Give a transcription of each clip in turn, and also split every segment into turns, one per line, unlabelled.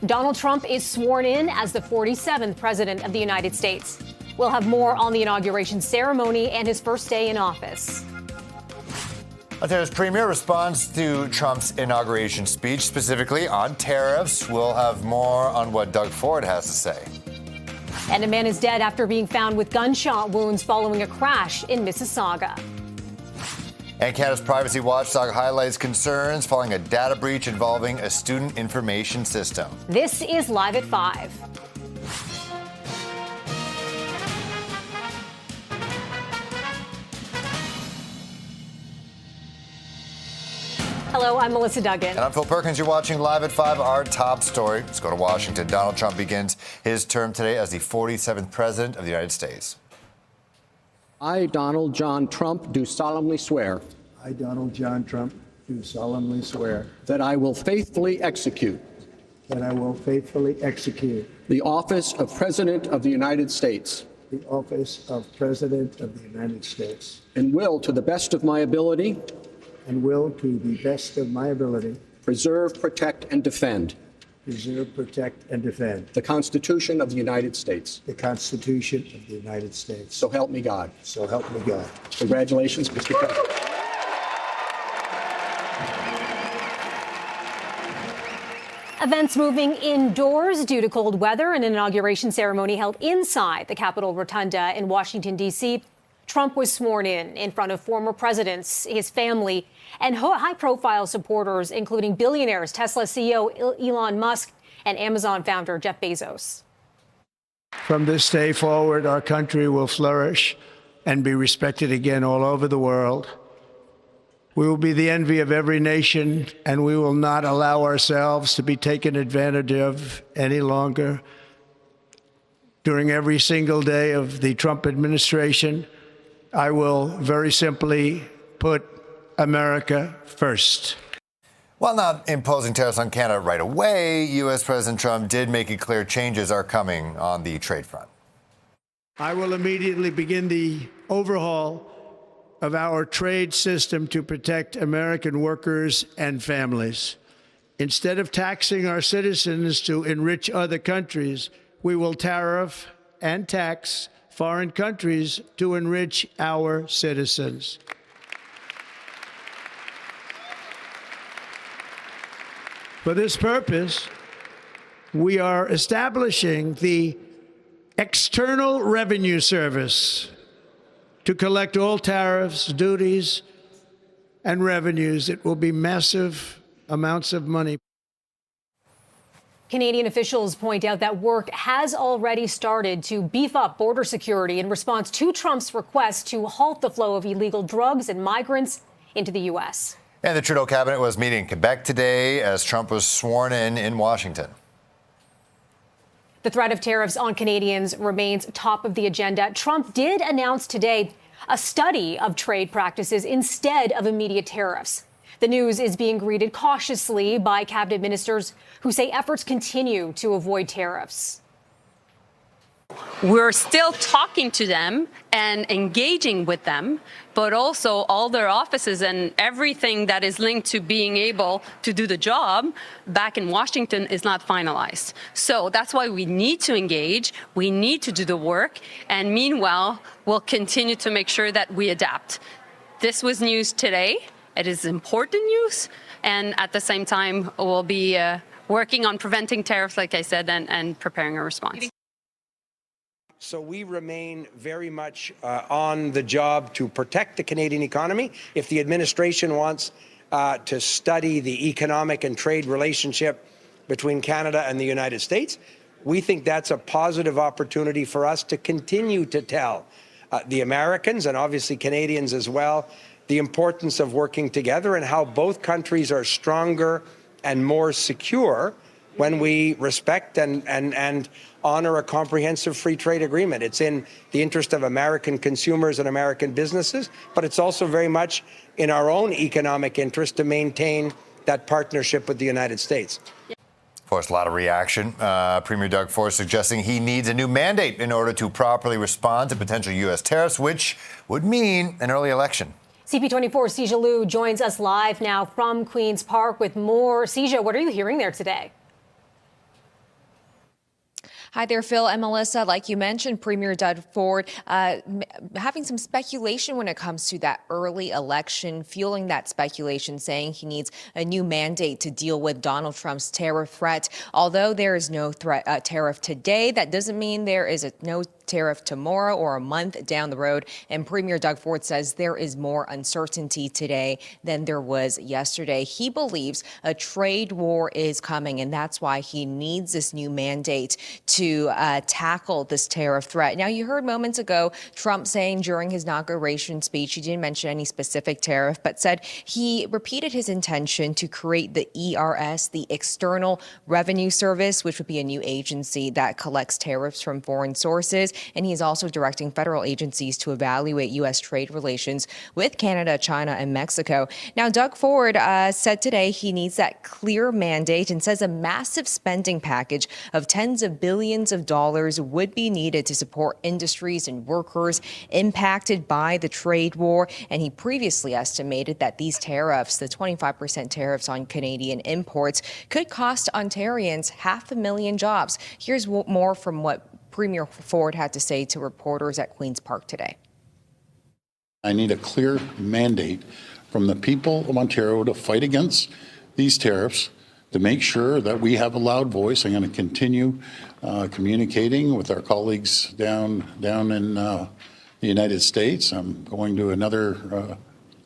Donald Trump is sworn in as the 47th president of the United States. We'll have more on the inauguration ceremony and his first day in office.
Ontario's premier responds to Trump's inauguration speech, specifically on tariffs. We'll have more on what Doug Ford has to say.
And a man is dead after being found with gunshot wounds following a crash in Mississauga.
And Canada's privacy watchdog highlights concerns following a data breach involving a student information system.
This is Live at 5. Hello, I'm Melissa Duggan.
And I'm Phil Perkins. You're watching Live at 5, our top story. Let's go to Washington. Donald Trump begins his term today as the 47th president of the United States.
I, Donald John Trump, do solemnly swear.
I, Donald John Trump, do solemnly swear.
That I will faithfully execute.
That I will faithfully execute.
The office of President of the United States.
The office of President of the United States.
And will, to the best of my ability.
And will, to the best of my ability.
Preserve, protect, and defend.
Preserve, protect, and defend.
The Constitution of the United States.
The Constitution of the United States.
So help me God.
So help me God.
Congratulations, Mr. President.
Events moving indoors due to cold weather. An inauguration ceremony held inside the Capitol Rotunda in Washington, D.C. Trump was sworn in front of former presidents, his family, and high-profile supporters, including billionaires Tesla CEO Elon Musk and Amazon founder Jeff Bezos.
From this day forward, our country will flourish and be respected again all over the world. We will be the envy of every nation, and we will not allow ourselves to be taken advantage of any longer. During every single day of the Trump administration, I will very simply put America first.
While not imposing tariffs on Canada right away, U.S. President Trump did make it clear changes are coming on the trade front.
I will immediately begin the overhaul of our trade system to protect American workers and families. Instead of taxing our citizens to enrich other countries, we will tariff and tax foreign countries to enrich our citizens. For this purpose, we are establishing the External Revenue Service to collect all tariffs, duties, and revenues. It will be massive amounts of money.
Canadian officials point out that work has already started to beef up border security in response to Trump's request to halt the flow of illegal drugs and migrants into the U.S.
And the Trudeau cabinet was meeting in Quebec today as Trump was sworn in Washington.
The threat of tariffs on Canadians remains top of the agenda. Trump did announce today a study of trade practices instead of immediate tariffs. The news is being greeted cautiously by cabinet ministers who say efforts continue to avoid tariffs.
We're still talking to them and engaging with them, but also all their offices and everything that is linked to being able to do the job back in Washington is not finalized. So that's why we need to engage, we need to do the work, and meanwhile, we'll continue to make sure that we adapt. This was news today. It is important news, and at the same time, we'll be working on preventing tariffs, like I said, and preparing a response.
So we remain very much on the job to protect the Canadian economy. If the administration wants to study the economic and trade relationship between Canada and the United States, we think that's a positive opportunity for us to continue to tell the Americans, and obviously Canadians as well, the importance of working together and how both countries are stronger and more secure when we respect and honor a comprehensive free trade agreement. It's in the interest of American consumers and American businesses, but it's also very much in our own economic interest to maintain that partnership with the United States.
Of course, a lot of reaction. Premier Doug Ford suggesting he needs a new mandate in order to properly respond to potential U.S. tariffs, which would mean an early election.
CP24 Sija Liu joins us live now from Queen's Park with more. Sija, what are you hearing there today?
Hi there, Phil and Melissa. Like you mentioned, Premier Doug Ford having some speculation when it comes to that early election, fueling that speculation, saying he needs a new mandate to deal with Donald Trump's tariff threat. Although there is no tariff today, that doesn't mean there is no tariff tomorrow or a month down the road. And Premier Doug Ford says there is more uncertainty today than there was yesterday. He believes a trade war is coming, and that's why he needs this new mandate to tackle this tariff threat. Now, you heard moments ago Trump saying during his inauguration speech, he didn't mention any specific tariff, but said he repeated his intention to create the ERS, the External Revenue Service, which would be a new agency that collects tariffs from foreign sources. And he's also directing federal agencies to evaluate U.S. trade relations with Canada, China, and Mexico. Now, Doug Ford said today he needs that clear mandate and says a massive spending package of tens of billions of dollars would be needed to support industries and workers impacted by the trade war. And he previously estimated that these tariffs, the 25% tariffs on Canadian imports, could cost Ontarians 500,000 jobs. Here's more from what Premier Ford had to say to reporters at Queen's Park today.
I need a clear mandate from the people of Ontario to fight against these tariffs, to make sure that we have a loud voice. I'm going to continue communicating with our colleagues down in the United States. I'm going to another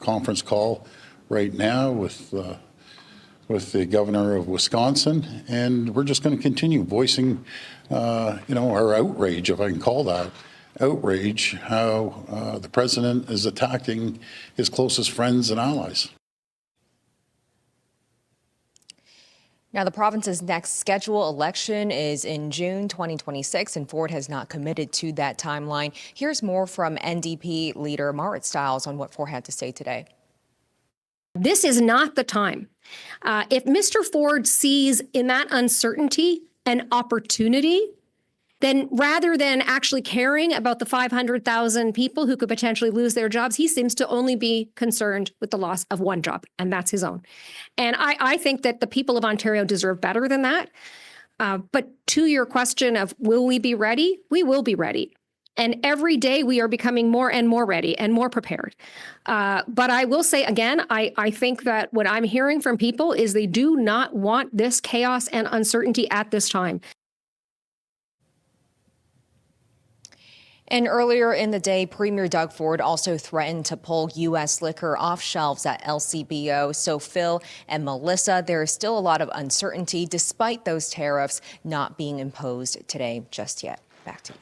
conference call right now with the governor of Wisconsin, and we're just going to continue voicing our outrage, if I can call that outrage, how the president is attacking his closest friends and allies.
Now, the province's next scheduled election is in June 2026, and Ford has not committed to that timeline. Here's more from NDP leader Marit Stiles on what Ford had to say today.
This is not the time. If Mr. Ford sees in that uncertainty an opportunity, then rather than actually caring about the 500,000 people who could potentially lose their jobs, he seems to only be concerned with the loss of one job, and that's his own. And I think that the people of Ontario deserve better than that. But to your question of will we be ready? We will be ready. And every day we are becoming more and more ready and more prepared. But I will say again, I think that what I'm hearing from people is they do not want this chaos and uncertainty at this time.
And earlier in the day, Premier Doug Ford also threatened to pull U.S. liquor off shelves at LCBO. So Phil and Melissa, there is still a lot of uncertainty despite those tariffs not being imposed today just yet. Back to you.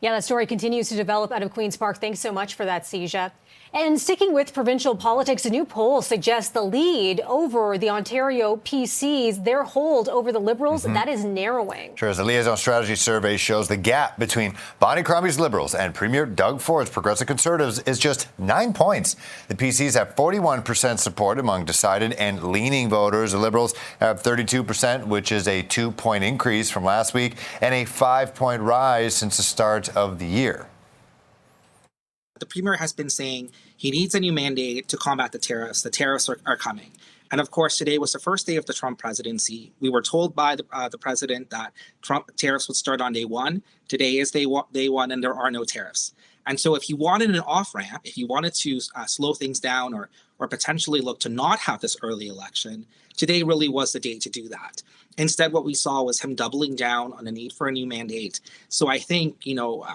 Yeah, that story continues to develop out of Queen's Park. Thanks so much for that, Seja. And sticking with provincial politics, a new poll suggests the lead over the Ontario PCs, their hold over the Liberals, that is narrowing.
Sure, as the Liaison Strategy Survey shows, the gap between Bonnie Crombie's Liberals and Premier Doug Ford's Progressive Conservatives is just 9 points. The PCs have 41% support among decided and leaning voters. The Liberals have 32%, which is a 2-point increase from last week and a 5-point rise since the start of the year.
The Premier has been saying he needs a new mandate to combat the tariffs. The tariffs are coming. And of course, today was the first day of the Trump presidency. We were told by the president that Trump tariffs would start on day one. Today is day one, and there are no tariffs. And so if he wanted an off-ramp, if he wanted to slow things down or potentially look to not have this early election, today really was the day to do that. Instead, what we saw was him doubling down on the need for a new mandate. So I think,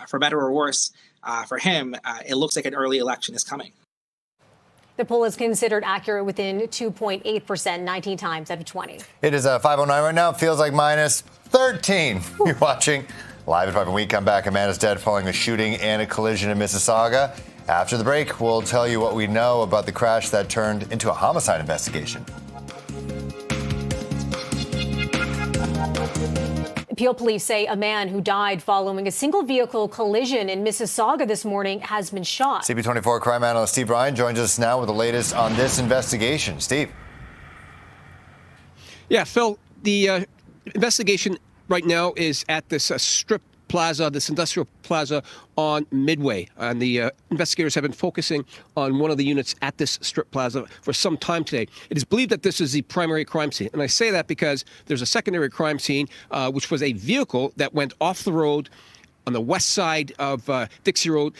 for better or worse, for him, it looks like an early election is coming.
The poll is considered accurate within 2.8%, 19 times out of 20.
It is 5:09 right now. It feels like minus 13. You're watching Live at 5 and we come back. A man is dead following a shooting and a collision in Mississauga. After the break, we'll tell you what we know about the crash that turned into a homicide investigation.
Peel police say a man who died following a single vehicle collision in Mississauga this morning has been shot.
CP24 crime analyst Steve Ryan joins us now with the latest on this investigation. Steve.
Yeah, Phil, the investigation right now is at this strip plaza, this industrial plaza on Midway. And the investigators have been focusing on one of the units at this strip plaza for some time today. It is believed that this is the primary crime scene. And I say that because there's a secondary crime scene, which was a vehicle that went off the road on the west side of Dixie Road,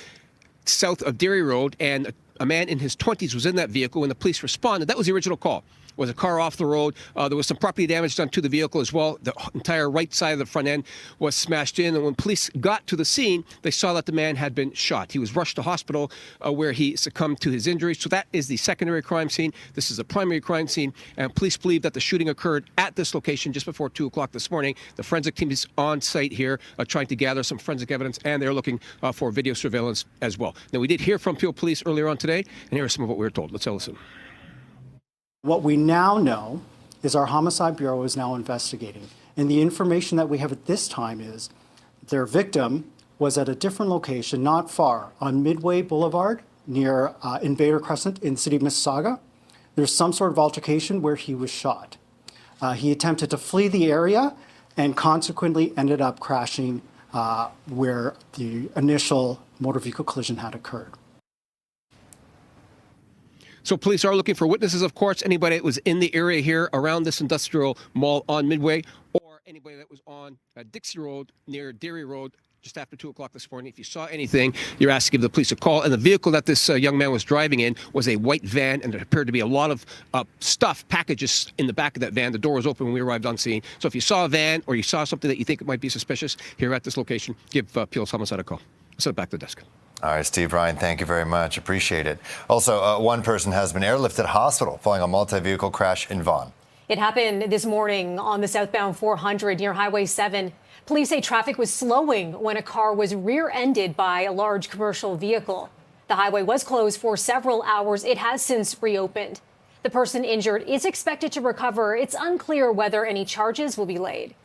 south of Derry Road, and a man in his 20s was in that vehicle when the police responded. That was the original call. Was a car off the road. There was some property damage done to the vehicle as well. The entire right side of the front end was smashed in. And when police got to the scene, they saw that the man had been shot. He was rushed to hospital where he succumbed to his injuries. So that is the secondary crime scene. This is the primary crime scene. And police believe that the shooting occurred at this location just before 2 o'clock this morning. The forensic team is on site here trying to gather some forensic evidence, and they're looking for video surveillance as well. Now, we did hear from Peel Police earlier on today, and here are some of what we were told. Let's listen.
What we now know is our Homicide Bureau is now investigating. And the information that we have at this time is their victim was at a different location, not far, on Midway Boulevard near Invader Crescent in the city of Mississauga. There's some sort of altercation where he was shot. He attempted to flee the area and consequently ended up crashing where the initial motor vehicle collision had occurred.
So police are looking for witnesses, of course, anybody that was in the area here around this industrial mall on Midway, or anybody that was on Dixie Road near Derry Road just after 2 o'clock this morning. If you saw anything, you're asked to give the police a call. And the vehicle that this young man was driving in was a white van, and there appeared to be a lot of stuff, packages in the back of that van. The door was open when we arrived on scene. So if you saw a van or you saw something that you think might be suspicious here at this location, give Peel's Homicide a call. I'll send it back to the desk.
All right, Steve, Ryan, thank you very much. Appreciate it. Also, one person has been airlifted to hospital following a multi-vehicle crash in Vaughan.
It happened this morning on the southbound 400 near Highway 7. Police say traffic was slowing when a car was rear-ended by a large commercial vehicle. The highway was closed for several hours. It has since reopened. The person injured is expected to recover. It's unclear whether any charges will be laid.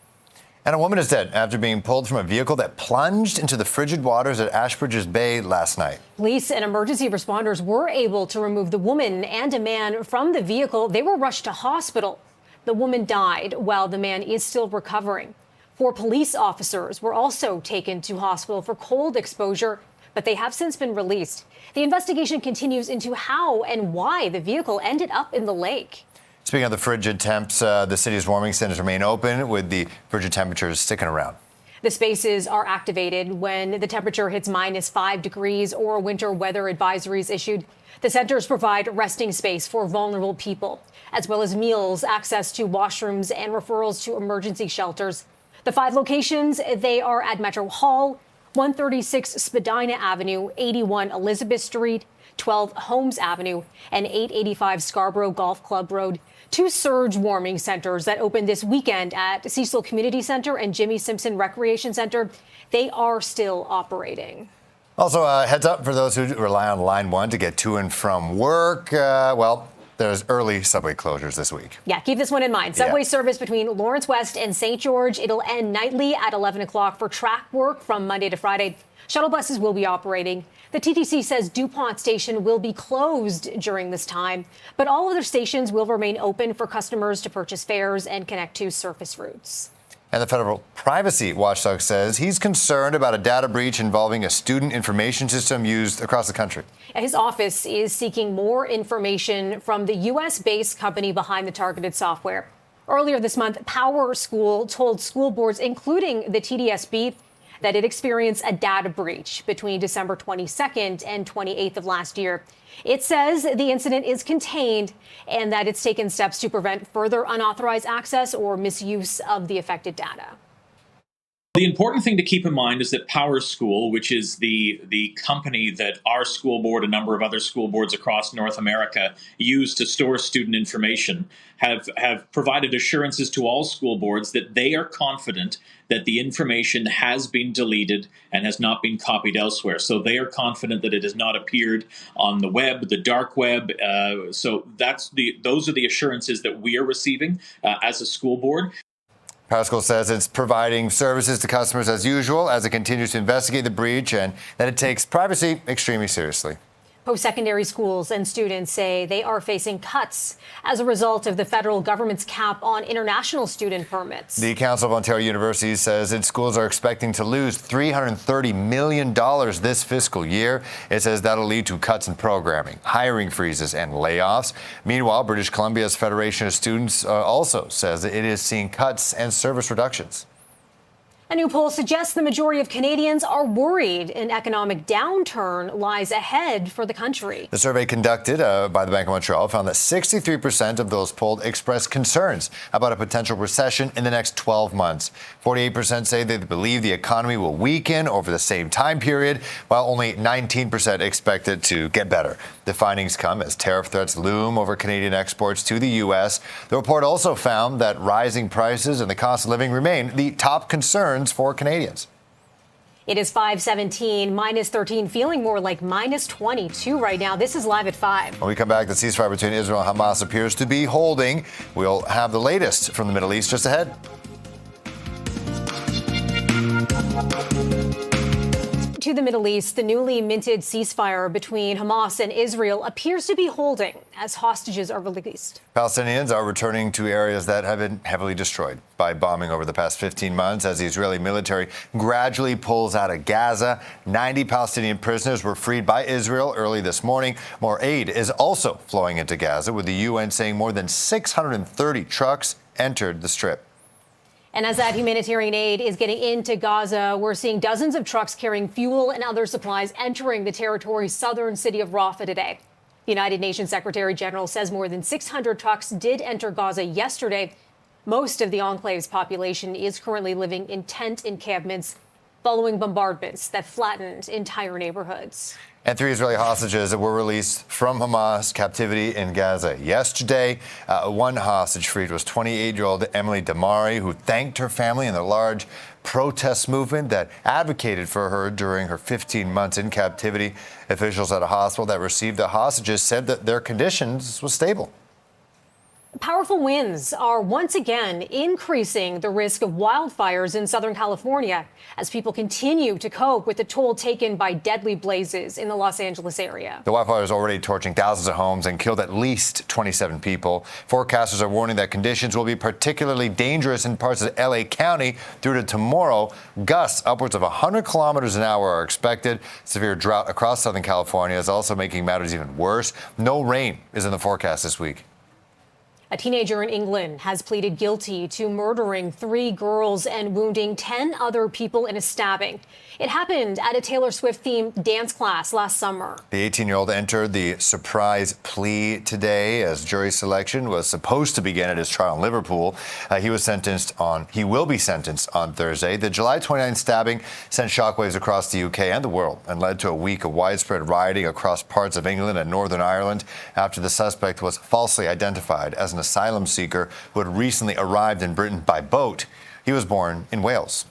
And a woman is dead after being pulled from a vehicle that plunged into the frigid waters at Ashbridges Bay last night.
Police and emergency responders were able to remove the woman and a man from the vehicle. They were rushed to hospital. The woman died while the man is still recovering. 4 police officers were also taken to hospital for cold exposure, but they have since been released. The investigation continues into how and why the vehicle ended up in the lake.
Speaking of the frigid temps, the city's warming centers remain open with the frigid temperatures sticking around.
The spaces are activated when the temperature hits -5 degrees or winter weather advisories issued. The centers provide resting space for vulnerable people, as well as meals, access to washrooms, and referrals to emergency shelters. The 5 locations, they are at Metro Hall, 136 Spadina Avenue, 81 Elizabeth Street, 12 Holmes Avenue, and 885 Scarborough Golf Club Road. 2 surge warming centers that opened this weekend at Cecil Community Center and Jimmy Simpson Recreation Center. They are still operating.
Also, heads up for those who rely on Line 1 to get to and from work. There's early subway closures this week.
Yeah, keep this one in mind. Subway service between Lawrence West and St. George. It'll end nightly at 11 o'clock for track work from Monday to Friday. Shuttle buses will be operating. The TTC says DuPont Station will be closed during this time, but all other stations will remain open for customers to purchase fares and connect to surface routes.
And the federal privacy watchdog says he's concerned about a data breach involving a student information system used across the country.
His office is seeking more information from the U.S.-based company behind the targeted software. Earlier this month, Power School told school boards, including the TDSB, that it experienced a data breach between December 22nd and 28th of last year. It says the incident is contained and that it's taken steps to prevent further unauthorized access or misuse of the affected data.
The important thing to keep in mind is that Power School, which is the company that our school board, a number of other school boards across North America use to store student information, have provided assurances to all school boards that they are confident that the information has been deleted and has not been copied elsewhere. So they are confident that it has not appeared on the web, the dark web. So those are the assurances that we are receiving as a school board.
Power School says it's providing services to customers as usual as it continues to investigate the breach and that it takes privacy extremely seriously.
Post-secondary schools and students say they are facing cuts as a result of the federal government's cap on international student permits.
The Council of Ontario Universities says its schools are expecting to lose $330 million this fiscal year. It says that'll lead to cuts in programming, hiring freezes, and layoffs. Meanwhile, British Columbia's Federation of Students also says that it is seeing cuts and service reductions.
A new poll suggests the majority of Canadians are worried an economic downturn lies ahead for the country.
The survey conducted by the Bank of Montreal found that 63% of those polled expressed concerns about a potential recession in the next 12 months. 48% say they believe the economy will weaken over the same time period, while only 19% expect it to get better. The findings come as tariff threats loom over Canadian exports to the U.S. The report also found that rising prices and the cost of living remain the top concerns for Canadians.
It is 5:17, -13, feeling more like -22 right now. This is Live at 5.
When we come back, the ceasefire between Israel and Hamas appears to be holding. We'll have the latest from the Middle East just ahead.
To the Middle East, the newly minted ceasefire between Hamas and Israel appears to be holding as hostages are released.
Palestinians are returning to areas that have been heavily destroyed by bombing over the past 15 months as the Israeli military gradually pulls out of Gaza. 90 Palestinian prisoners were freed by Israel early this morning. More aid is also flowing into Gaza, with the UN saying more than 630 trucks entered the Strip.
And as that humanitarian aid is getting into Gaza, we're seeing dozens of trucks carrying fuel and other supplies entering the territory's southern city of Rafah today. The United Nations Secretary General says more than 600 trucks did enter Gaza yesterday. Most of the enclave's population is currently living in tent encampments following bombardments that flattened entire neighborhoods.
And 3 Israeli hostages were released from Hamas captivity in Gaza yesterday. One hostage freed was 28-year-old Emily Damari, who thanked her family in the large protest movement that advocated for her during her 15 months in captivity. Officials at a hospital that received the hostages said that their conditions was stable.
Powerful winds are once again increasing the risk of wildfires in Southern California as people continue to cope with the toll taken by deadly blazes in the Los Angeles area.
The wildfire is already torching thousands of homes and killed at least 27 people. Forecasters are warning that conditions will be particularly dangerous in parts of LA County through to tomorrow. Gusts upwards of 100 kilometers an hour are expected. Severe drought across Southern California is also making matters even worse. No rain is in the forecast this week.
A teenager in England has pleaded guilty to murdering 3 girls and wounding 10 other people in a stabbing. It happened at a Taylor Swift-themed dance class last summer.
The 18-year-old entered the surprise plea today as jury selection was supposed to begin at his trial in Liverpool. He will be sentenced on Thursday. The July 29 stabbing sent shockwaves across the UK and the world and led to a week of widespread rioting across parts of England and Northern Ireland after the suspect was falsely identified as an asylum seeker who had recently arrived in Britain by boat. He was born in Wales.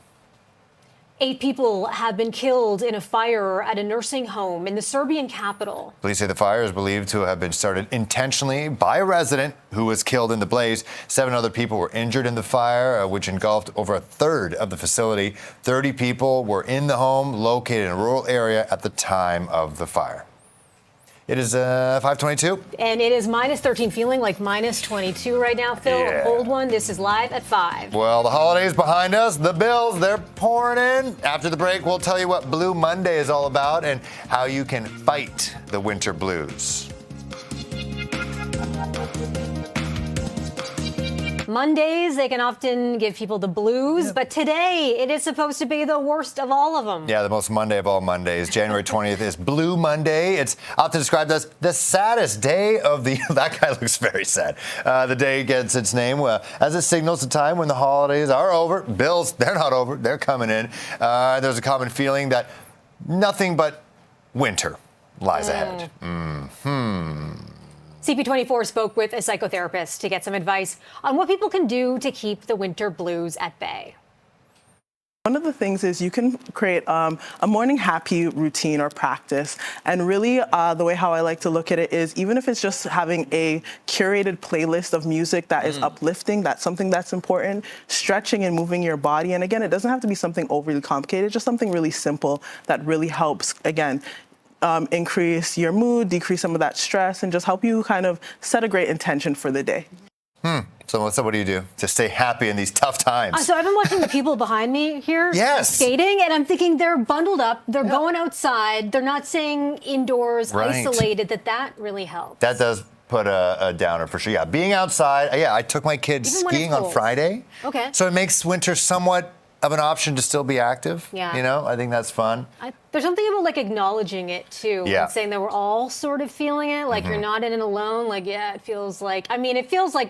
8 people have been killed in a fire at a nursing home in the Serbian capital.
Police say the fire is believed to have been started intentionally by a resident who was killed in the blaze. 7 other people were injured in the fire, which engulfed over a third of the facility. 30 people were in the home located in a rural area at the time of the fire. It is 5:22.
And it is -13, feeling like -22 right now, Phil.
Yeah.
Hold one. This is Live at 5.
Well, the holidays behind us, the bills, they're pouring in. After the break, we'll tell you what Blue Monday is all about and how you can fight the winter blues.
Mondays, they can often give people the blues, but today it is supposed to be the worst of all of them.
Yeah, the most Monday of all Mondays. January 20th is Blue Monday. It's often described as the saddest day of the... That guy looks very sad. The day gets its name as it signals the time when the holidays are over. Bills, they're not over. They're coming in. There's a common feeling that nothing but winter lies ahead.
CP24 spoke with a psychotherapist to get some advice on what people can do to keep the winter blues at bay.
One of the things is you can create a morning happy routine or practice. And really, the way how I like to look at it is even if it's just having a curated playlist of music that is uplifting, that's something that's important, stretching and moving your body. And again, it doesn't have to be something overly complicated, just something really simple that really helps, again, increase your mood, decrease some of that stress, and just help you kind of set a great intention for the day.
So, Melissa, what do you do to stay happy in these tough times?
So I've been watching the people behind me here skating, and I'm thinking they're bundled up, they're going outside, they're not staying indoors, isolated, that really helps.
That does put a downer for sure. Yeah, being outside. Yeah, I took my kids skiing on Friday.
Okay.
So it makes winter somewhat of an option to still be active.
Yeah.
You know, I think that's fun.
There's something about like acknowledging it too.
Yeah.
And saying that we're all sort of feeling it. Like you're not in it alone. Like, yeah, it feels like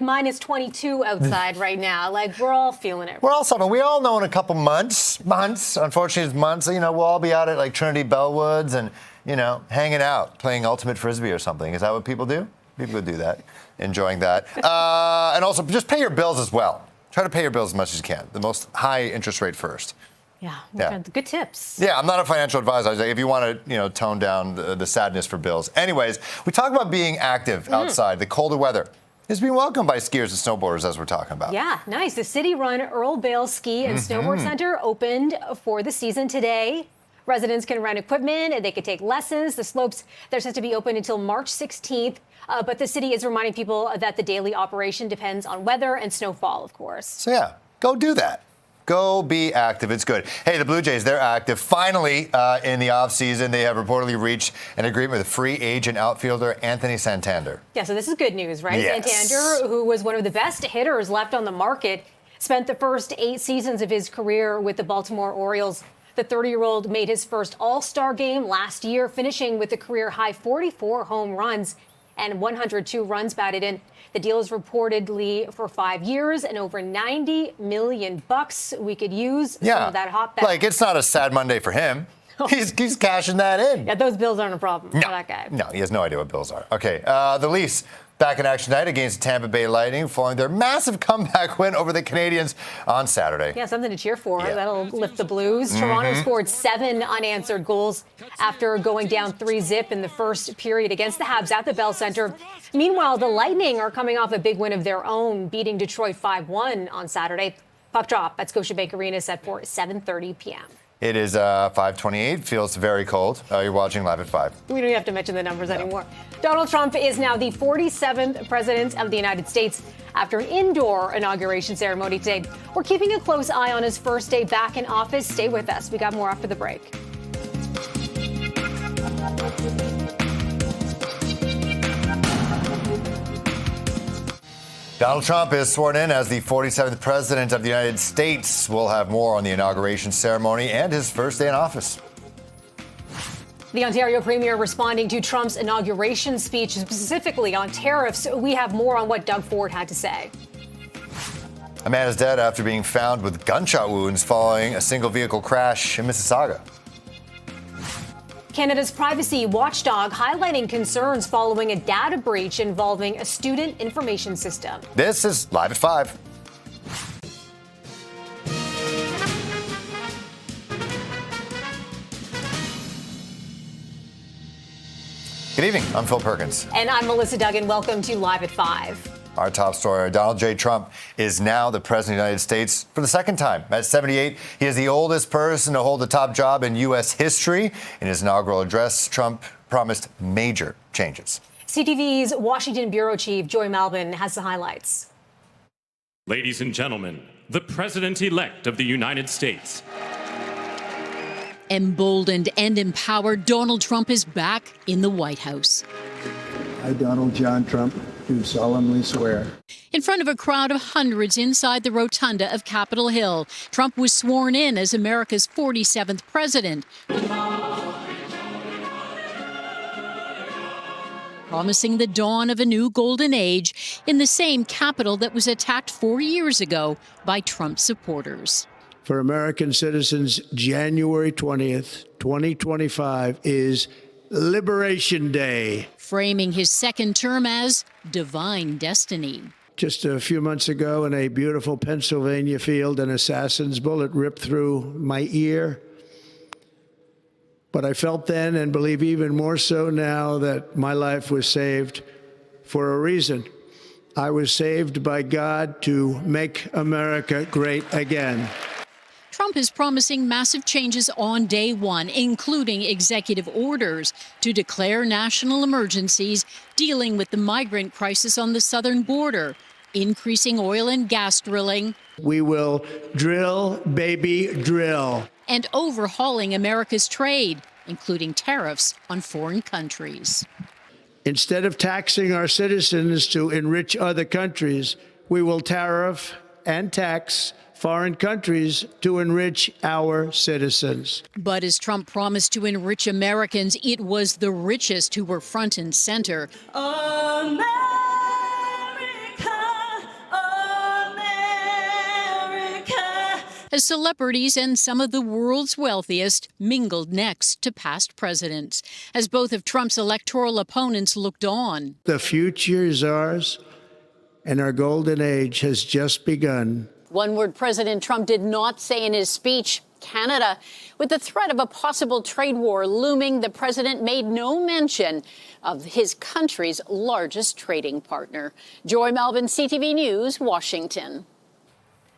minus 22 outside right now. Like we're all feeling it.
We're all suffering. We all know in a couple months, unfortunately it's months, you know, we'll all be out at like Trinity Bellwoods and, you know, hanging out, playing ultimate frisbee or something. Is that what people do? People would do that, enjoying that. And also just pay your bills as well. Try to pay your bills as much as you can. The most high interest rate first.
Yeah. Good tips.
Yeah, I'm not a financial advisor. I was like, if you want to, you know, tone down the sadness for bills. Anyways, we talk about being active outside. The colder weather is being welcomed by skiers and snowboarders, as we're talking about.
Yeah, nice. The city-run Earl Bale Ski and Snowboard Center opened for the season today. Residents can rent equipment and they can take lessons. The slopes, they're set to be open until March 16th. But the city is reminding people that the daily operation depends on weather and snowfall, of course.
So yeah, go do that. Go be active. It's good. Hey, the Blue Jays, they're active. Finally, in the offseason, they have reportedly reached an agreement with free agent outfielder Anthony Santander.
Yeah, so this is good news, right?
Yes.
Santander, who was one of the best hitters left on the market, spent the first 8 seasons of his career with the Baltimore Orioles. The 30-year-old made his first All-Star game last year, finishing with a career-high 44 home runs and 102 runs batted in. The deal is reportedly for 5 years and over $90 million. We could use some of that hot back.
Like, it's not a sad Monday for him. He's cashing that in.
Yeah, those bills aren't a problem for that guy.
No, he has no idea what bills are. Okay, the Leafs back in action tonight against the Tampa Bay Lightning following their massive comeback win over the Canadiens on Saturday.
Yeah, something to cheer for. Yeah. That'll lift the Blues. Toronto scored 7 unanswered goals after going down 3-0 in the first period against the Habs at the Bell Center. Meanwhile, the Lightning are coming off a big win of their own, beating Detroit 5-1 on Saturday. Puck drop at Scotiabank Arena set for 7:30 p.m.
It is 5:28. Feels very cold. You're watching Live at 5.
We don't even have to mention the numbers anymore. Donald Trump is now the 47th president of the United States after an indoor inauguration ceremony today. We're keeping a close eye on his first day back in office. Stay with us. We got more after the break.
Donald Trump is sworn in as the 47th president of the United States. We'll have more on the inauguration ceremony and his first day in office.
The Ontario Premier responding to Trump's inauguration speech, specifically on tariffs. We have more on what Doug Ford had to say.
A man is dead after being found with gunshot wounds following a single vehicle crash in Mississauga.
Canada's privacy watchdog highlighting concerns following a data breach involving a student information system.
This is Live at 5. Good evening. I'm Phil Perkins.
And I'm Melissa Duggan. Welcome to Live at 5.
Our top story, Donald J. Trump is now the president of the United States for the second time. At 78, he is the oldest person to hold the top job in U.S. history. In his inaugural address, Trump promised major changes.
CTV's Washington bureau chief, Joy Malvin, has the highlights.
Ladies and gentlemen, the president-elect of the United States.
Emboldened and empowered, Donald Trump is back in the White House.
I, Donald John Trump, do solemnly swear.
In front of a crowd of hundreds inside the rotunda of Capitol Hill, Trump was sworn in as America's 47th president, promising the dawn of a new golden age in the same Capitol that was attacked 4 years ago by Trump supporters.
For American citizens, January 20th, 2025 is Liberation Day.
Framing his second term as divine destiny.
Just a few months ago in a beautiful Pennsylvania field, an assassin's bullet ripped through my ear. But I felt then, and believe even more so now, that my life was saved for a reason. I was saved by God to make America great again.
Trump is promising massive changes on day one, including executive orders to declare national emergencies, dealing with the migrant crisis on the southern border, increasing oil and gas drilling.
We will drill, baby, drill.
And overhauling America's trade, including tariffs on foreign countries.
Instead of taxing our citizens to enrich other countries, we will tariff and tax foreign countries to enrich our citizens.
But as Trump promised to enrich Americans, it was the richest who were front and center.
America, America.
As celebrities and some of the world's wealthiest mingled next to past presidents, as both of Trump's electoral opponents looked on.
The future is ours, and our golden age has just begun.
One word President Trump did not say in his speech: Canada. With the threat of a possible trade war looming, the president made no mention of his country's largest trading partner. Joy Melvin, CTV News, Washington.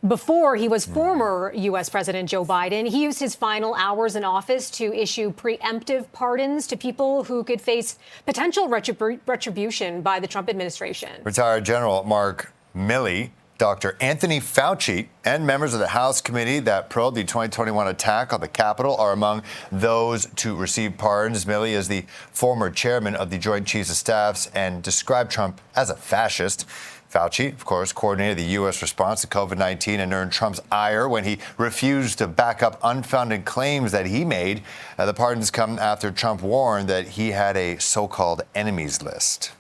Before he was former U.S. President Joe Biden, he used his final hours in office to issue preemptive pardons to people who could face potential retribution by the Trump administration.
Retired General Mark Milley, Dr. Anthony Fauci, and members of the House committee that probed the 2021 attack on the Capitol are among those to receive pardons. Milley is the former chairman of the Joint Chiefs of Staffs and described Trump as a fascist. Fauci, of course, coordinated the U.S. response to COVID-19 and earned Trump's ire when he refused to back up unfounded claims that he made. The pardons come after Trump warned that he had a so-called enemies list.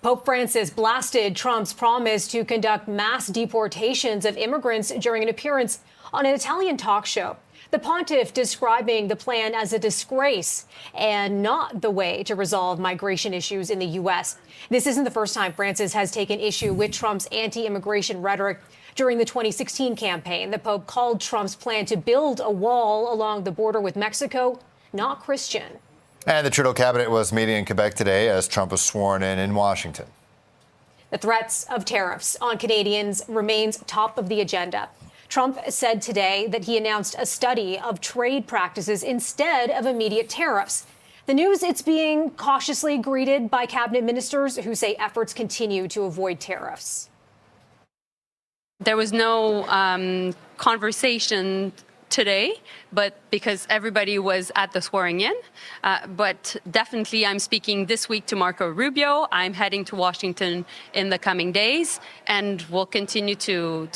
Pope Francis blasted Trump's promise to conduct mass deportations of immigrants during an appearance on an Italian talk show. The pontiff describing the plan as a disgrace and not the way to resolve migration issues in the U.S. This isn't the first time Francis has taken issue with Trump's anti-immigration rhetoric. During the 2016 campaign, the Pope called Trump's plan to build a wall along the border with Mexico not Christian.
And the Trudeau cabinet was meeting in Quebec today as Trump was sworn in Washington.
The threats of tariffs on Canadians remains top of the agenda. Trump said today that he announced a study of trade practices instead of immediate tariffs. The news, it's being cautiously greeted by cabinet ministers who say efforts continue to avoid tariffs.
There was no conversation today, but because everybody was at the swearing in. But definitely I'm speaking this week to Marco Rubio. I'm heading to Washington in the coming days, and we'll continue to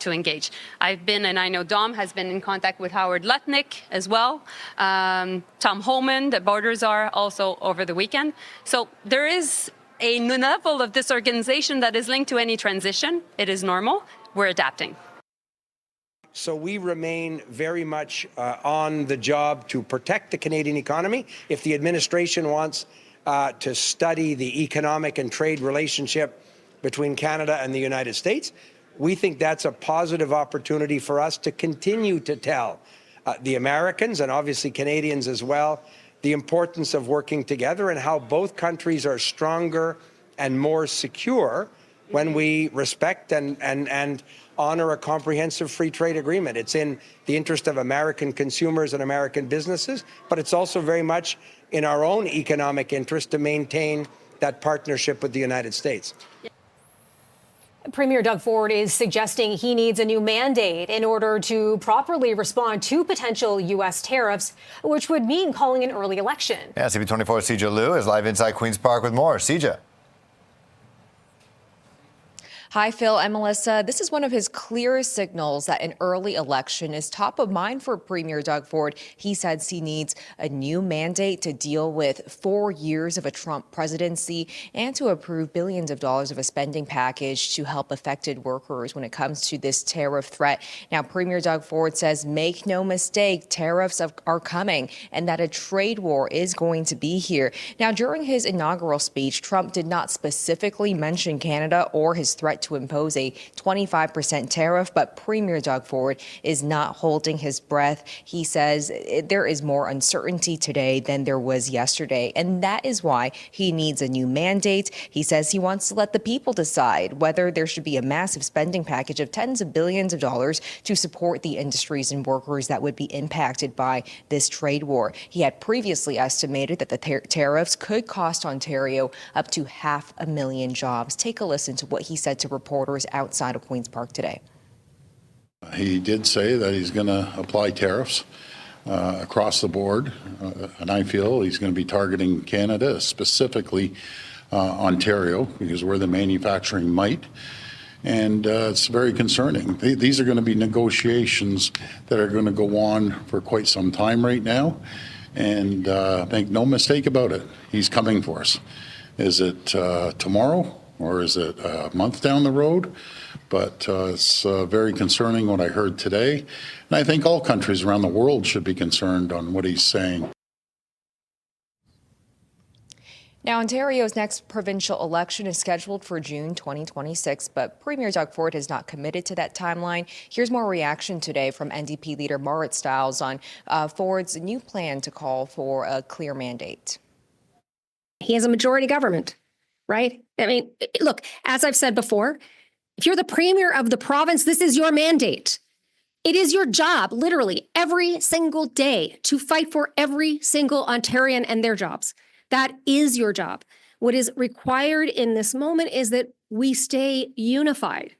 engage. I've been, and I know Dom has been in contact with Howard Lutnick as well. Tom Homan, the borders are also over the weekend. So there is a level of disorganization that is linked to any transition. It is normal. We're adapting.
So we remain very much on the job to protect the Canadian economy. If the administration wants to study the economic and trade relationship between Canada and the United States, we think that's a positive opportunity for us to continue to tell the Americans, and obviously Canadians as well, the importance of working together and how both countries are stronger and more secure when we respect and honor a comprehensive free trade agreement. It's in the interest of American consumers and American businesses, but it's also very much in our own economic interest to maintain that partnership with the United States.
Premier Doug Ford is suggesting he needs a new mandate in order to properly respond to potential U.S. tariffs, which would mean calling an early election.
Yeah, CP24 Sija Liu is live inside Queen's Park with more. Sija.
Hi, Phil and Melissa. This is one of his clearest signals that an early election is top of mind for Premier Doug Ford. He says he needs a new mandate to deal with 4 years of a Trump presidency and to approve billions of dollars of a spending package to help affected workers when it comes to this tariff threat. Now, Premier Doug Ford says, make no mistake, tariffs are coming and that a trade war is going to be here. Now, during his inaugural speech, Trump did not specifically mention Canada or his threat to impose a 25% tariff, but Premier Doug Ford is not holding his breath. He says there is more uncertainty today than there was yesterday, and that is why he needs a new mandate. He says he wants to let the people decide whether there should be a massive spending package of tens of billions of dollars to support the industries and workers that would be impacted by this trade war. He had previously estimated that the tariffs could cost Ontario up to 500,000 jobs. Take a listen to what he said to reporters outside of Queen's Park today.
He did say that he's going to apply tariffs across the board, and I feel he's going to be targeting Canada, specifically Ontario, because we're the manufacturing might. And it's very concerning. These are going to be negotiations that are going to go on for quite some time right now. And make no mistake about it, he's coming for us. Is it tomorrow or is it a month down the road? But it's very concerning what I heard today. And I think all countries around the world should be concerned on what he's saying.
Now, Ontario's next provincial election is scheduled for June 2026, but Premier Doug Ford has not committed to that timeline. Here's more reaction today from NDP leader Marit Stiles on Ford's new plan to call for a clear mandate.
He has a majority government, right? I mean, look, as I've said before, if you're the premier of the province, this is your mandate. It is your job, literally, every single day to fight for every single Ontarian and their jobs. That is your job. What is required in this moment is that we stay unified,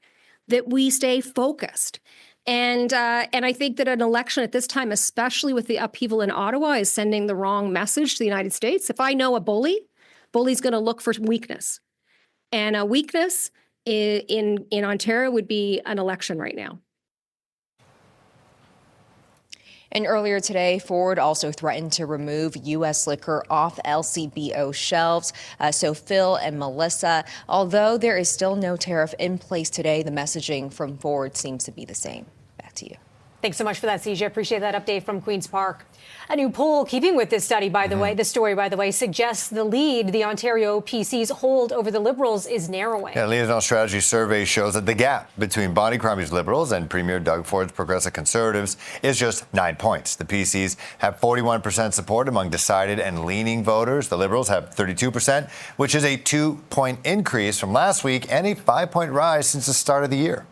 that we stay focused. And I think that an election at this time, especially with the upheaval in Ottawa, is sending the wrong message to the United States. If I know a bully's going to look for weakness. And a weakness in Ontario would be an election right now.
And earlier today, Ford also threatened to remove U.S. liquor off LCBO shelves. So Phil and Melissa, although there is still no tariff in place today, the messaging from Ford seems to be the same. Back to you.
Thanks so much for that, CJ. Appreciate that update from Queen's Park. A new poll, keeping with this study, by the way, the story, by the way, suggests the lead the Ontario PCs hold over the Liberals is narrowing.
Yeah, Liaison Strategy survey shows that the gap between Bonnie Crombie's Liberals and Premier Doug Ford's Progressive Conservatives is just 9 points. The PCs have 41% support among decided and leaning voters. The Liberals have 32%, which is a 2-point increase from last week and a 5-point rise since the start of the year.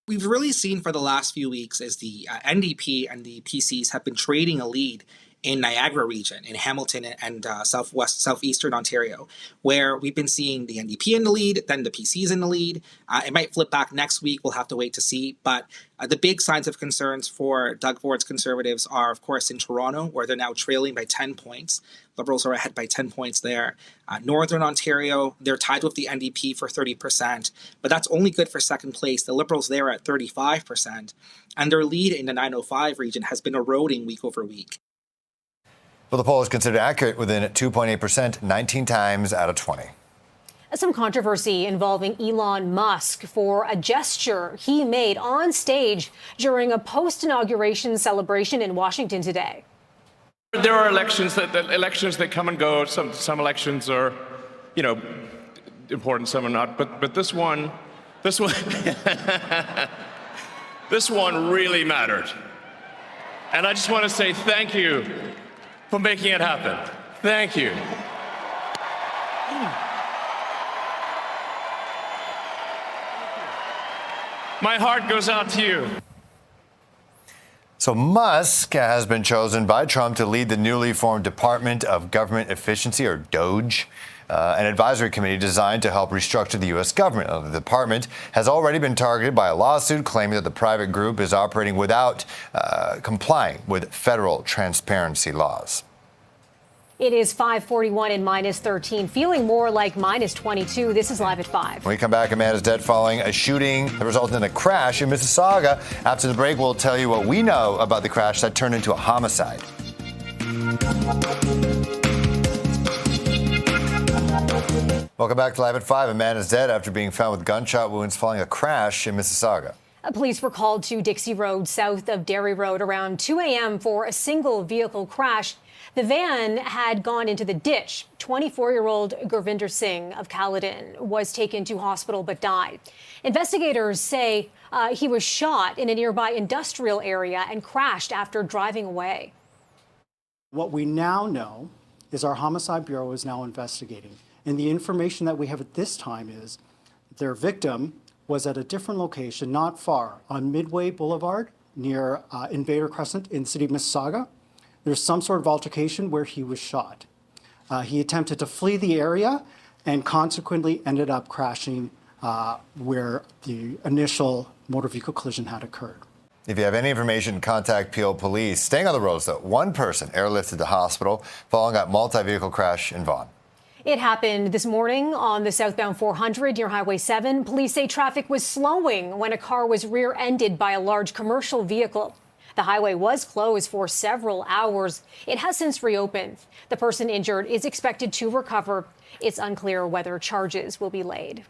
We've really seen for the last few weeks as the NDP and the PCs have been trading a lead in Niagara region, in Hamilton and southeastern Ontario, where we've been seeing the NDP in the lead, then the PCs in the lead. It might flip back next week. We'll have to wait to see. But the big signs of concerns for Doug Ford's Conservatives are, of course, in Toronto, where they're now trailing by 10 points. Liberals are ahead by 10 points there. Northern Ontario, they're tied with the NDP for 30%, but that's only good for second place. The Liberals there at 35%, and their lead in the 905 region has been eroding week over week.
Well, the poll is considered accurate within 2.8%, 19 times out of 20.
Some controversy involving Elon Musk for a gesture he made on stage during a post-inauguration celebration in Washington today.
There are elections that come and go. Some elections are, important. Some are not. But this one, this one really mattered. And I just want to say thank you for making it happen. Thank you. My heart goes out to you.
So Musk has been chosen by Trump to lead the newly formed Department of Government Efficiency, or DOGE, an advisory committee designed to help restructure the U.S. government. The department has already been targeted by a lawsuit claiming that the private group is operating without complying with federal transparency laws.
It is 5:41 and -13, feeling more like -22. This is Live at 5.
When we come back, a man is dead following a shooting that resulted in a crash in Mississauga. After the break, we'll tell you what we know about the crash that turned into a homicide. Welcome back to Live at 5. A man is dead after being found with gunshot wounds following a crash in Mississauga.
Police were called to Dixie Road south of Derry Road around 2 a.m. for a single vehicle crash. The van had gone into the ditch. 24-year-old Gurvinder Singh of Caledon was taken to hospital but died. Investigators say he was shot in a nearby industrial area and crashed after driving away.
What we now know is our Homicide Bureau is now investigating. And the information that we have at this time is their victim was at a different location, not far, on Midway Boulevard near Invader Crescent in the city of Mississauga. There's some sort of altercation where he was shot. He attempted to flee the area and consequently ended up crashing where the initial motor vehicle collision had occurred.
If you have any information, contact Peel Police. Staying on the roads, though, one person airlifted to hospital following a multi-vehicle crash in Vaughan.
It happened this morning on the southbound 400 near Highway 7. Police say traffic was slowing when a car was rear-ended by a large commercial vehicle. The highway was closed for several hours. It has since reopened. The person injured is expected to recover. It's unclear whether charges will be laid.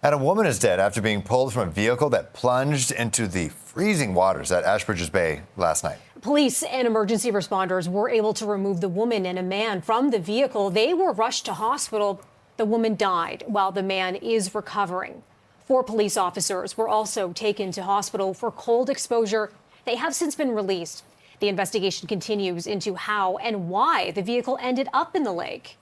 And a woman is dead after being pulled from a vehicle that plunged into the freezing waters at Ashbridges Bay last night.
Police and emergency responders were able to remove the woman and a man from the vehicle. They were rushed to hospital. The woman died while the man is recovering. 4 police officers were also taken to hospital for cold exposure. They have since been released. The investigation continues into how and why the vehicle ended up in the lake.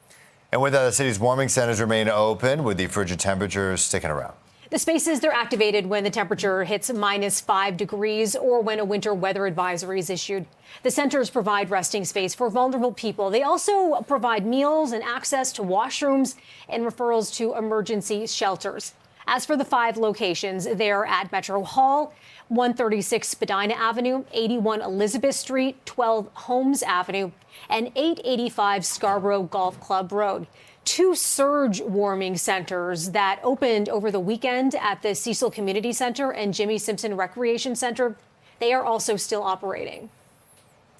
And with that, the city's warming centers remain open with the frigid temperatures sticking around.
The spaces, they're activated when the temperature hits -5 degrees or when a winter weather advisory is issued. The centers provide resting space for vulnerable people. They also provide meals and access to washrooms and referrals to emergency shelters. As for the 5 locations, they're at Metro Hall, 136 Spadina Avenue, 81 Elizabeth Street, 12 Holmes Avenue, and 885 Scarborough Golf Club Road. 2 surge warming centers that opened over the weekend at the Cecil Community Center and Jimmy Simpson Recreation Center. They are also still operating.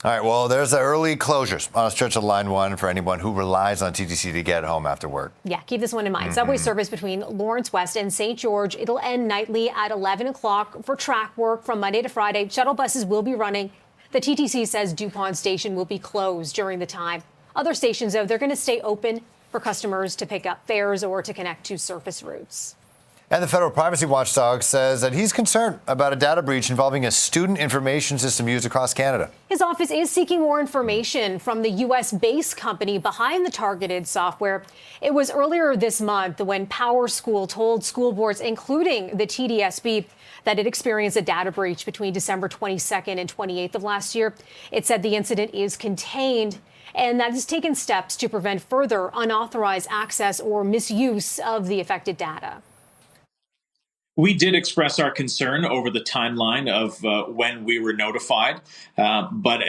All right, well, there's the early closures on a stretch of Line 1 for anyone who relies on TTC to get home after work.
Yeah, keep this one in mind. Subway service between Lawrence West and St. George. It'll end nightly at 11 o'clock for track work from Monday to Friday. Shuttle buses will be running. The TTC says DuPont Station will be closed during the time. Other stations, though, they're going to stay open for customers to pick up fares or to connect to surface routes.
And the federal privacy watchdog says that he's concerned about a data breach involving a student information system used across Canada.
His office is seeking more information from the U.S.-based company behind the targeted software. It was earlier this month when Power School told school boards, including the TDSB, that it experienced a data breach between December 22nd and 28th of last year. It said the incident is contained and that has taken steps to prevent further unauthorized access or misuse of the affected data.
We did express our concern over the timeline of when we were notified, but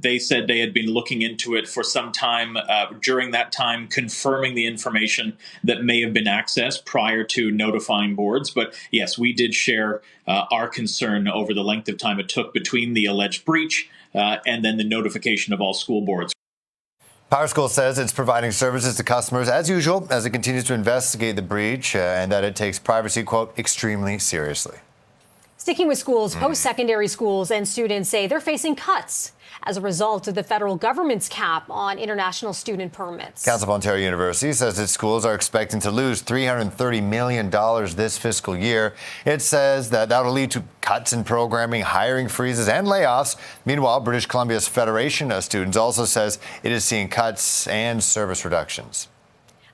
they said they had been looking into it for some time, during that time confirming the information that may have been accessed prior to notifying boards. But yes, we did share our concern over the length of time it took between the alleged breach and then the notification of all school boards.
Power School says it's providing services to customers as usual as it continues to investigate the breach and that it takes privacy, quote, extremely seriously.
Sticking with schools, post-secondary schools and students say they're facing cuts as a result of the federal government's cap on international student permits.
Council of Ontario University says its schools are expecting to lose $330 million this fiscal year. It says that that'll lead to cuts in programming, hiring freezes, and layoffs. Meanwhile, British Columbia's Federation of Students also says it is seeing cuts and service reductions.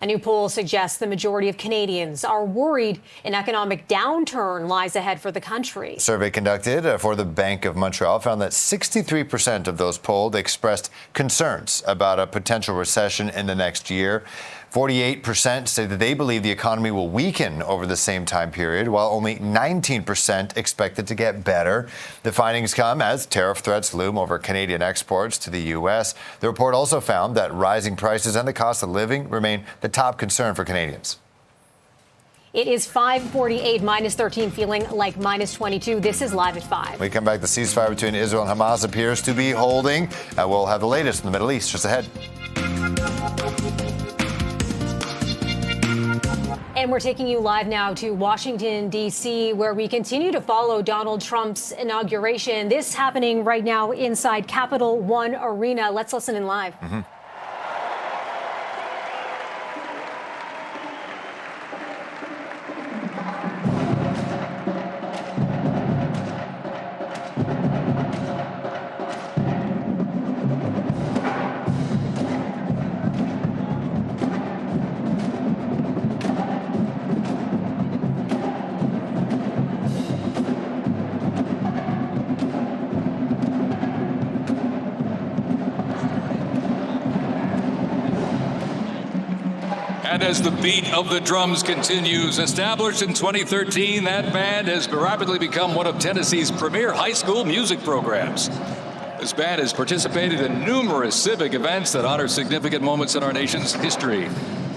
A new poll suggests the majority of Canadians are worried an economic downturn lies ahead for the country.
A survey conducted for the Bank of Montreal found that 63% of those polled expressed concerns about a potential recession in the next year. 48% say that they believe the economy will weaken over the same time period, while only 19% expect it to get better. The findings come as tariff threats loom over Canadian exports to the U.S. The report also found that rising prices and the cost of living remain the top concern for Canadians.
It is 5:48, -13, feeling like -22. This is Live at 5.
We come back, the ceasefire between Israel and Hamas appears to be holding. We'll have the latest in the Middle East just ahead.
And we're taking you live now to Washington, D.C., where we continue to follow Donald Trump's inauguration. This happening right now inside Capital One Arena. Let's listen in live.
And as the beat of the drums continues, established in 2013, that band has rapidly become one of Tennessee's premier high school music programs. This band has participated in numerous civic events that honor significant moments in our nation's history,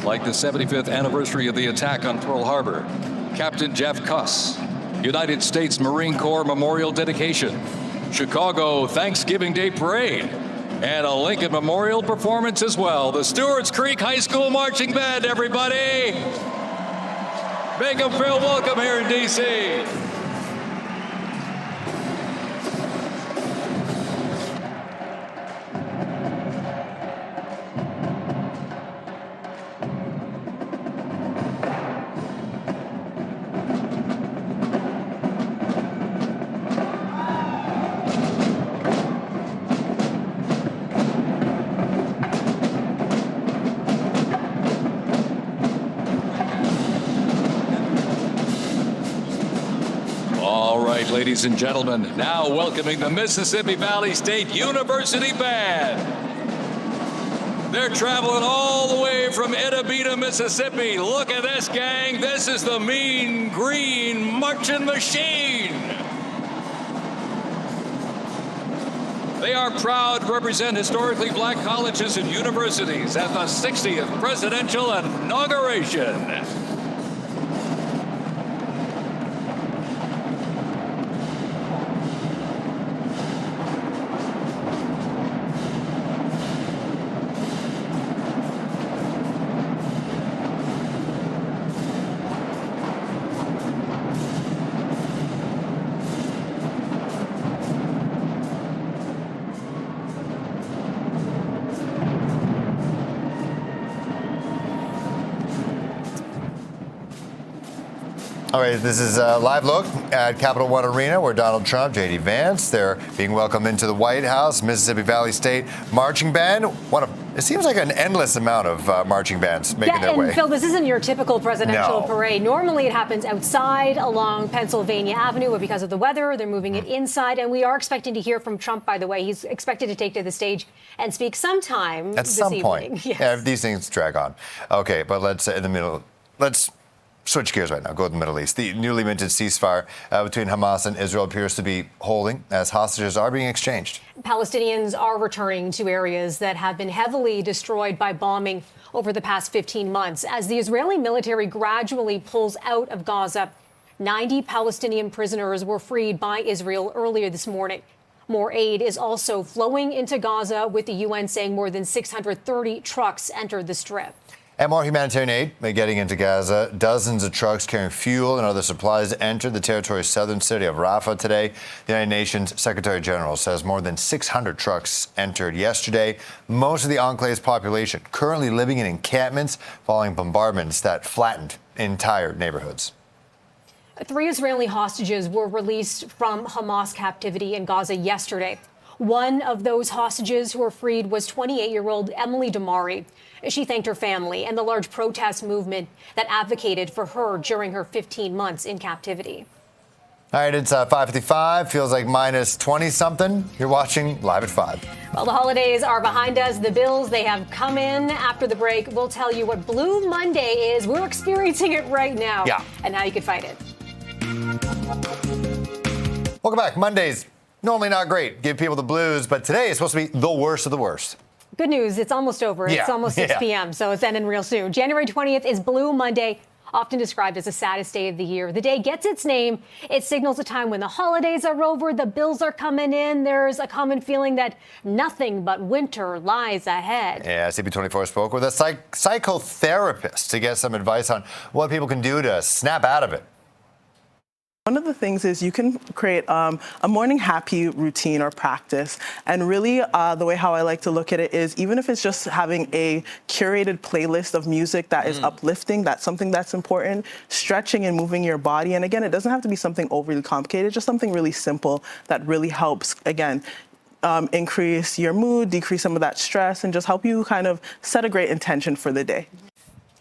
like the 75th anniversary of the attack on Pearl Harbor, Captain Jeff Kuss, United States Marine Corps Memorial Dedication, Chicago Thanksgiving Day Parade, and a Lincoln Memorial performance as well. The Stewart's Creek High School Marching Band, everybody. Make them feel welcome here in D.C. Ladies and gentlemen, now welcoming the Mississippi Valley State University Band. They're traveling all the way from Itabita, Mississippi. Look at this, gang. This is the Mean Green Marching Machine. They are proud to represent historically black colleges and universities at the 60th presidential inauguration.
All right, this is a live look at Capital One Arena where Donald Trump, J.D. Vance, they're being welcomed into the White House. Mississippi Valley State Marching Band. It seems like an endless amount of marching bands making their way.
And Phil, this isn't your typical presidential
No.
parade. Normally it happens outside along Pennsylvania Avenue, but because of the weather, they're moving it inside. And we are expecting to hear from Trump, by the way. He's expected to take to the stage and speak sometime
At
this
some
evening.
point.
Yes.
Yeah, these things drag on. Okay, but let's switch gears right now. Go to the Middle East. The newly minted ceasefire between Hamas and Israel appears to be holding as hostages are being exchanged.
Palestinians are returning to areas that have been heavily destroyed by bombing over the past 15 months. As the Israeli military gradually pulls out of Gaza, 90 Palestinian prisoners were freed by Israel earlier this morning. More aid is also flowing into Gaza, with the UN saying more than 630 trucks entered the strip.
And more humanitarian aid getting into Gaza. Dozens of trucks carrying fuel and other supplies entered the territory's southern city of Rafah today. The United Nations Secretary General says more than 600 trucks entered yesterday. Most of the enclave's population currently living in encampments following bombardments that flattened entire neighborhoods.
3 Israeli hostages were released from Hamas captivity in Gaza yesterday. One of those hostages who were freed was 28-year-old Emily Damari. She thanked her family and the large protest movement that advocated for her during her 15 months in captivity.
All right, it's 5:55. Feels like minus 20-something. You're watching Live at 5.
Well, the holidays are behind us. The bills, they have come in. After the break, we'll tell you what Blue Monday is. We're experiencing it right now.
Yeah.
And how you can fight it.
Welcome back. Mondays, normally not great. Give people the blues, but today is supposed to be the worst of the worst.
Good news, it's almost over. It's almost 6 p.m., so it's ending real soon. January 20th is Blue Monday. Often described as the saddest day of the year, the day gets its name. It signals a time when the holidays are over, the bills are coming in. There's a common feeling that nothing but winter lies ahead.
Yeah, CP24 spoke with a psychotherapist to get some advice on what people can do to snap out of it.
One of the things is you can create a morning happy routine or practice. And really, the way how I like to look at it is even if it's just having a curated playlist of music that is uplifting, that's something that's important, stretching and moving your body. And again, it doesn't have to be something overly complicated, just something really simple that really helps, again, increase your mood, decrease some of that stress, and just help you kind of set a great intention for the day.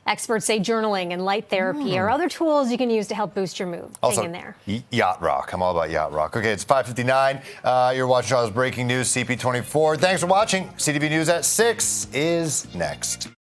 Experts say journaling and light therapy are other tools you can use to help boost your mood.
Also,
hang in there.
Yacht rock. I'm all about yacht rock. Okay, it's 5:59. You're watching Charles Breaking News, CP24. Thanks for watching. CTV News at 6 is next.